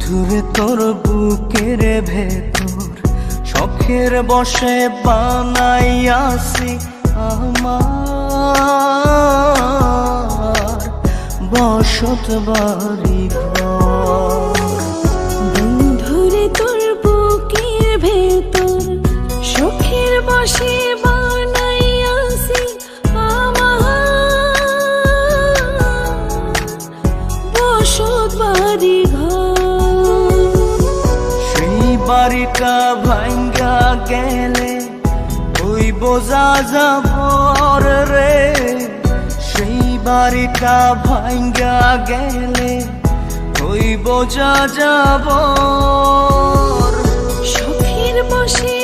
বন্ধুরে তোর বুকের ভেতর শখের বসে বানাইয়াছি আমার বসত বাড়ি ঘর। বন্ধুরে তোর বুকের ভেতর শখের বসে বানাইয়াছি আমার বসত বাড়ি ঘর। সেই বাড়িটা ভাঙ্গা গেলে ওই বোঝা যাবর রে, সেই বাড়িটা ভাঙ্গা গেলে ওই বোঝা যাবর। শখের বসে